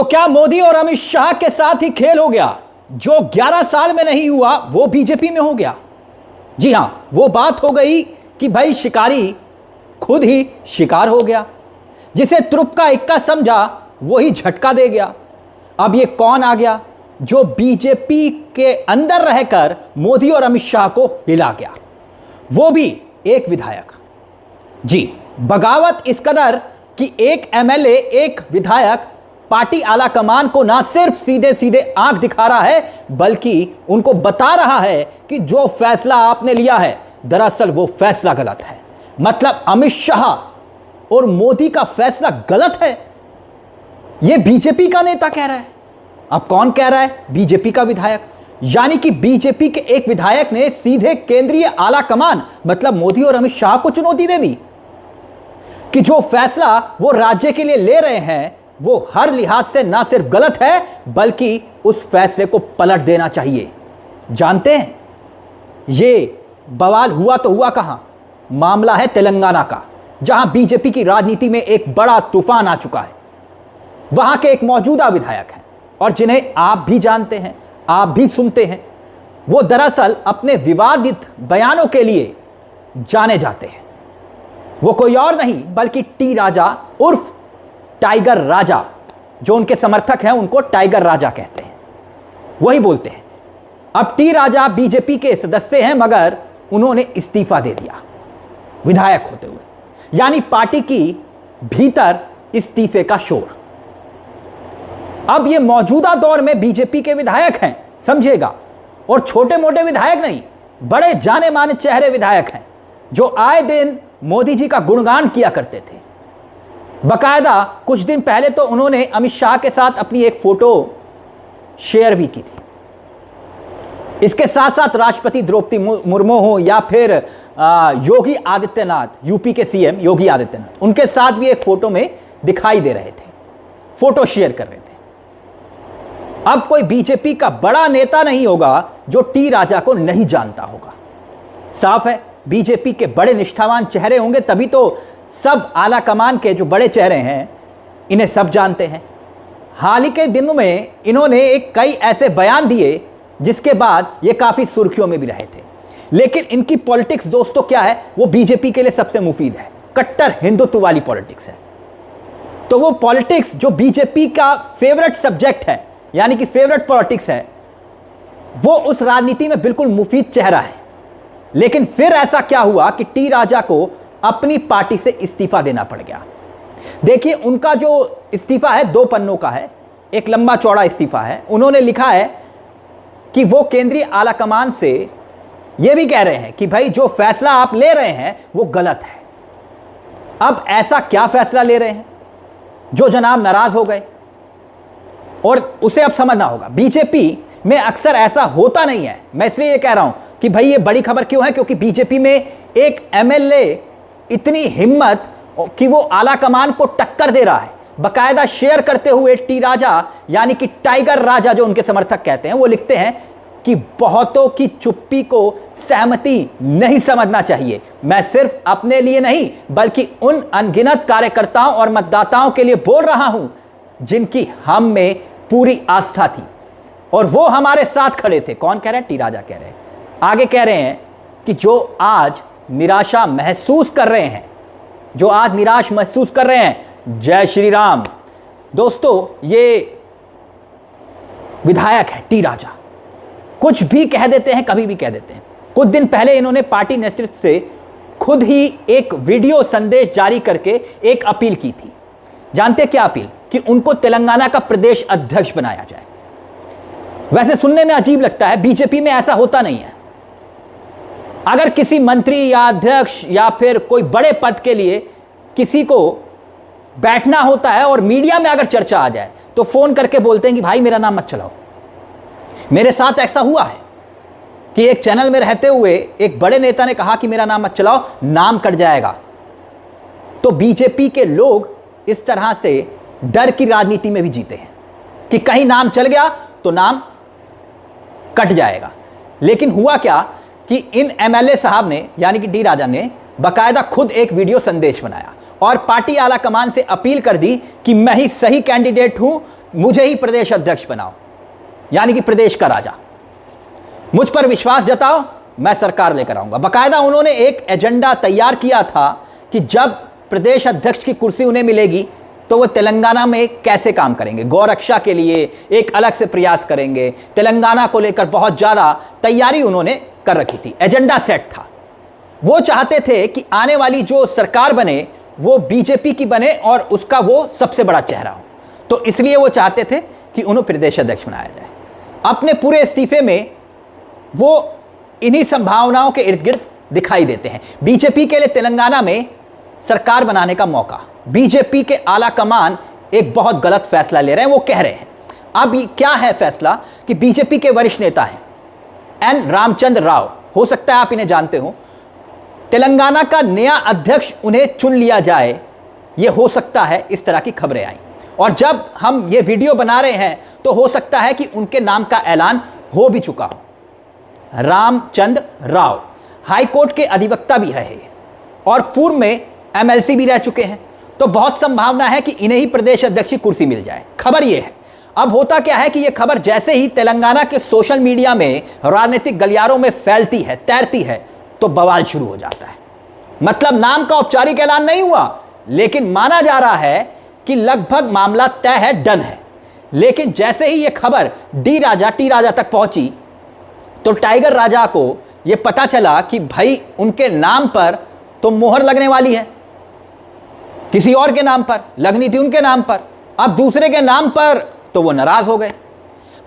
तो क्या मोदी और अमित शाह के साथ ही खेल हो गया? जो 11 साल में नहीं हुआ वो बीजेपी में हो गया। जी हां, वो बात हो गई कि भाई शिकारी खुद ही शिकार हो गया। जिसे तुरुप का इक्का समझा वही झटका दे गया। अब ये कौन आ गया जो बीजेपी के अंदर रहकर मोदी और अमित शाह को हिला गया? वो भी एक विधायक। जी, बगावत इस कदर कि एक एमएलए, एक विधायक पार्टी आला कमान को ना सिर्फ सीधे सीधे आंख दिखा रहा है, बल्कि उनको बता रहा है कि जो फैसला आपने लिया है दरअसल वो फैसला गलत है। मतलब अमित शाह और मोदी का फैसला गलत है, यह बीजेपी का नेता कह रहा है। अब कौन कह रहा है? बीजेपी का विधायक। यानी कि बीजेपी के एक विधायक ने सीधे केंद्रीय आला कमान मतलब मोदी और अमित शाह को चुनौती दे दी कि जो फैसला वो राज्य के लिए ले रहे हैं वो हर लिहाज से ना सिर्फ गलत है बल्कि उस फैसले को पलट देना चाहिए। जानते हैं ये बवाल हुआ तो हुआ कहां? मामला है तेलंगाना का, जहां बीजेपी की राजनीति में एक बड़ा तूफान आ चुका है। वहां के एक मौजूदा विधायक हैं और जिन्हें आप भी जानते हैं, आप भी सुनते हैं। वो दरअसल अपने विवादित बयानों के लिए जाने जाते हैं। वो कोई और नहीं बल्कि टी राजा उर्फ टाइगर राजा। जो उनके समर्थक हैं उनको टाइगर राजा कहते हैं, वही बोलते हैं। अब टी राजा बीजेपी के सदस्य हैं मगर उन्होंने इस्तीफा दे दिया विधायक होते हुए। यानी पार्टी की भीतर इस्तीफे का शोर। अब ये मौजूदा दौर में बीजेपी के विधायक हैं, समझिएगा, और छोटे मोटे विधायक नहीं, बड़े जाने माने चेहरे विधायक हैं जो आए दिन मोदी जी का गुणगान किया करते थे। बकायदा कुछ दिन पहले तो उन्होंने अमित शाह के साथ अपनी एक फोटो शेयर भी की थी। इसके साथ साथ राष्ट्रपति द्रौपदी मुर्मू हो या फिर योगी आदित्यनाथ, यूपी के सीएम योगी आदित्यनाथ, उनके साथ भी एक फोटो में दिखाई दे रहे थे, फोटो शेयर कर रहे थे। अब कोई बीजेपी का बड़ा नेता नहीं होगा जो टी राजा को नहीं जानता होगा। साफ है बीजेपी के बड़े निष्ठावान चेहरे होंगे तभी तो सब आला कमान के जो बड़े चेहरे हैं इन्हें सब जानते हैं। हाल ही के दिनों में इन्होंने कई ऐसे बयान दिए जिसके बाद ये काफ़ी सुर्खियों में भी रहे थे। लेकिन इनकी पॉलिटिक्स दोस्तों क्या है? वो बीजेपी के लिए सबसे मुफीद है, कट्टर हिंदुत्व वाली पॉलिटिक्स है। तो वो पॉलिटिक्स जो बीजेपी का फेवरेट सब्जेक्ट है, यानी कि फेवरेट पॉलिटिक्स है, वो उस राजनीति में बिल्कुल मुफीद चेहरा है। लेकिन फिर ऐसा क्या हुआ कि टी राजा को अपनी पार्टी से इस्तीफा देना पड़ गया। देखिए, उनका जो इस्तीफा है 2 पन्नों का है, एक लंबा चौड़ा इस्तीफा है। उन्होंने लिखा है कि वो केंद्रीय आला कमान से ये भी कह रहे हैं कि भाई जो फैसला आप ले रहे हैं वो गलत है। अब ऐसा क्या फैसला ले रहे हैं जो जनाब नाराज हो गए? और उसे अब समझना होगा। बीजेपी में अक्सर ऐसा होता नहीं है। मैं इसलिए ये कह रहा हूं कि भाई ये बड़ी खबर क्यों है, क्योंकि बीजेपी में एक एमएलए इतनी हिम्मत कि वो आला कमान को टक्कर दे रहा है, बकायदा शेयर करते हुए टी राजा यानी कि टाइगर राजा जो उनके समर्थक कहते हैं, वो लिखते हैं कि बहुतों की चुप्पी को सहमति नहीं समझना चाहिए। मैं सिर्फ अपने लिए नहीं बल्कि उन अनगिनत कार्यकर्ताओं और मतदाताओं के लिए बोल रहा हूं जिनकी हम में पूरी आस्था थी और वो हमारे साथ खड़े थे। कौन कह रहे हैं? टी राजा कह रहे हैं। आगे कह रहे हैं कि जो आज निराशा महसूस कर रहे हैं, जो आज निराश महसूस कर रहे हैं, जय श्री राम। दोस्तों, ये विधायक है टी राजा, कुछ भी कह देते हैं, कभी भी कह देते हैं। कुछ दिन पहले इन्होंने पार्टी नेतृत्व से खुद ही एक वीडियो संदेश जारी करके एक अपील की थी। जानते क्या अपील? कि उनको तेलंगाना का प्रदेश अध्यक्ष बनाया जाए। वैसे सुनने में अजीब लगता है, बीजेपी में ऐसा होता नहीं है। अगर किसी मंत्री या अध्यक्ष या फिर कोई बड़े पद के लिए किसी को बैठना होता है और मीडिया में अगर चर्चा आ जाए तो फोन करके बोलते हैं कि भाई मेरा नाम मत चलाओ। मेरे साथ ऐसा हुआ है कि एक चैनल में रहते हुए एक बड़े नेता ने कहा कि मेरा नाम मत चलाओ, नाम कट जाएगा। तो बीजेपी के लोग इस तरह से डर की राजनीति में भी जीते हैं कि कहीं नाम चल गया तो नाम कट जाएगा। लेकिन हुआ क्या कि इन एमएलए साहब ने यानी कि डी राजा ने बाकायदा खुद एक वीडियो संदेश बनाया और पार्टी आला कमान से अपील कर दी कि मैं ही सही कैंडिडेट हूं मुझे ही प्रदेश अध्यक्ष बनाओ, यानी कि प्रदेश का राजा, मुझ पर विश्वास जताओ, मैं सरकार लेकर आऊंगा। बकायदा उन्होंने एक एजेंडा तैयार किया था कि जब प्रदेश अध्यक्ष की कुर्सी उन्हें मिलेगी तो वो तेलंगाना में कैसे काम करेंगे, गौरक्षा के लिए एक अलग से प्रयास करेंगे। तेलंगाना को लेकर बहुत ज़्यादा तैयारी उन्होंने कर रखी थी, एजेंडा सेट था। वो चाहते थे कि आने वाली जो सरकार बने वो बीजेपी की बने और उसका वो सबसे बड़ा चेहरा हो, तो इसलिए वो चाहते थे कि उन्हें प्रदेश अध्यक्ष बनाया जाए। अपने पूरे इस्तीफे में वो इन्हीं संभावनाओं के इर्द गिर्द दिखाई देते हैं। बीजेपी के लिए तेलंगाना में सरकार बनाने का मौका, बीजेपी के आला कमान एक बहुत गलत फैसला ले रहे हैं। वो कह रहे हैं, अब क्या है फैसला कि बीजेपी के वरिष्ठ नेता हैं एन रामचंद्र राव, हो सकता है आप इन्हें जानते हो, तेलंगाना का नया अध्यक्ष उन्हें चुन लिया जाए, ये हो सकता है। इस तरह की खबरें आई और जब हम ये वीडियो बना रहे हैं तो हो सकता है कि उनके नाम का ऐलान हो भी चुका हो। रामचंद्र राव हाईकोर्ट के अधिवक्ता भी रहे और पूर्व में एमएलसी भी रह चुके हैं, तो बहुत संभावना है कि इन्हें ही प्रदेश अध्यक्ष की कुर्सी मिल जाए। खबर यह है। अब होता क्या है कि यह खबर जैसे ही तेलंगाना के सोशल मीडिया में, राजनीतिक गलियारों में फैलती है, तैरती है, तो बवाल शुरू हो जाता है। मतलब नाम का औपचारिक ऐलान नहीं हुआ, लेकिन माना जा रहा है कि लगभग मामला तय है, डन है। लेकिन जैसे ही यह खबर टी राजा तक पहुंची तो टाइगर राजा को यह पता चला कि भाई उनके नाम पर तो मोहर लगने वाली है, किसी और के नाम पर लगनी थी, उनके नाम पर, अब दूसरे के नाम पर, तो वो नाराज हो गए।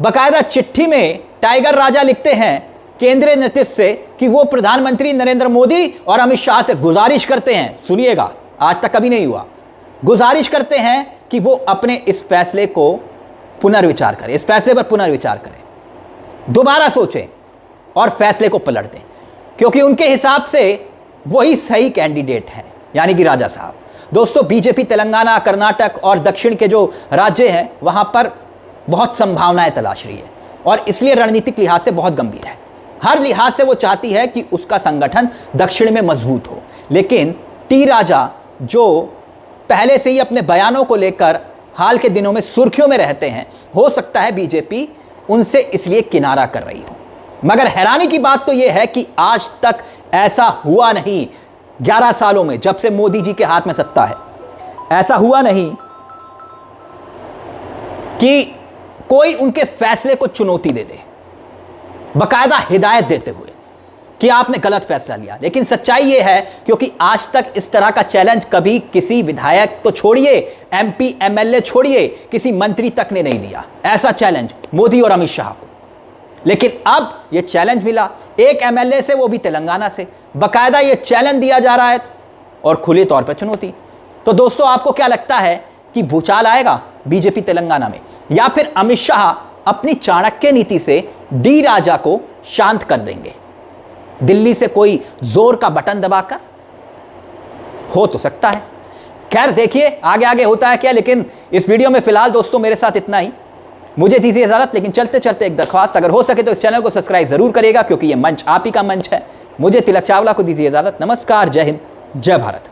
बकायदा चिट्ठी में टाइगर राजा लिखते हैं केंद्रीय नेतृत्व से कि वो प्रधानमंत्री नरेंद्र मोदी और अमित शाह से गुजारिश करते हैं, सुनिएगा, आज तक कभी नहीं हुआ, गुजारिश करते हैं कि वो अपने इस फैसले को पुनर्विचार करें, इस फैसले पर पुनर्विचार करें, दोबारा सोचें और फैसले को पलट दें, क्योंकि उनके हिसाब से वही सही कैंडिडेट हैं, यानी कि राजा साहब। दोस्तों, बीजेपी तेलंगाना, कर्नाटक और दक्षिण के जो राज्य हैं वहां पर बहुत संभावनाएं तलाश रही है और इसलिए रणनीतिक लिहाज से बहुत गंभीर है। हर लिहाज से वो चाहती है कि उसका संगठन दक्षिण में मजबूत हो। लेकिन टी राजा जो पहले से ही अपने बयानों को लेकर हाल के दिनों में सुर्खियों में रहते हैं, हो सकता है बीजेपी उनसे इसलिए किनारा कर रही हो। मगर हैरानी की बात तो यह है कि आज तक ऐसा हुआ नहीं, 11 सालों में जब से मोदी जी के हाथ में सत्ता है, ऐसा हुआ नहीं कि कोई उनके फैसले को चुनौती दे दे, बकायदा हिदायत देते हुए कि आपने गलत फैसला लिया। लेकिन सच्चाई यह है, क्योंकि आज तक इस तरह का चैलेंज कभी किसी विधायक तो छोड़िए, एमपी एमएलए छोड़िए, किसी मंत्री तक ने नहीं दिया ऐसा चैलेंज मोदी और अमित शाह को। लेकिन अब यह चैलेंज मिला एक एमएलए से, वो भी तेलंगाना से, बकायदा यह चैलेंज दिया जा रहा है और खुले तौर पर चुनौती। तो दोस्तों, आपको क्या लगता है कि भूचाल आएगा बीजेपी तेलंगाना में, या फिर अमित शाह अपनी चाणक्य नीति से डी राजा को शांत कर देंगे, दिल्ली से कोई जोर का बटन दबाकर? हो तो सकता है। खैर देखिए आगे आगे होता है क्या। लेकिन इस वीडियो में फिलहाल दोस्तों मेरे साथ इतना ही, मुझे दीजिए इजाजत। लेकिन चलते चलते एक दरख्वास्त, अगर हो सके तो इस चैनल को सब्सक्राइब जरूर करिएगा, क्योंकि यह मंच आप ही का मंच है। मुझे तिलक चावला को दीजिए इजाजत। नमस्कार, जय हिंद, जय भारत।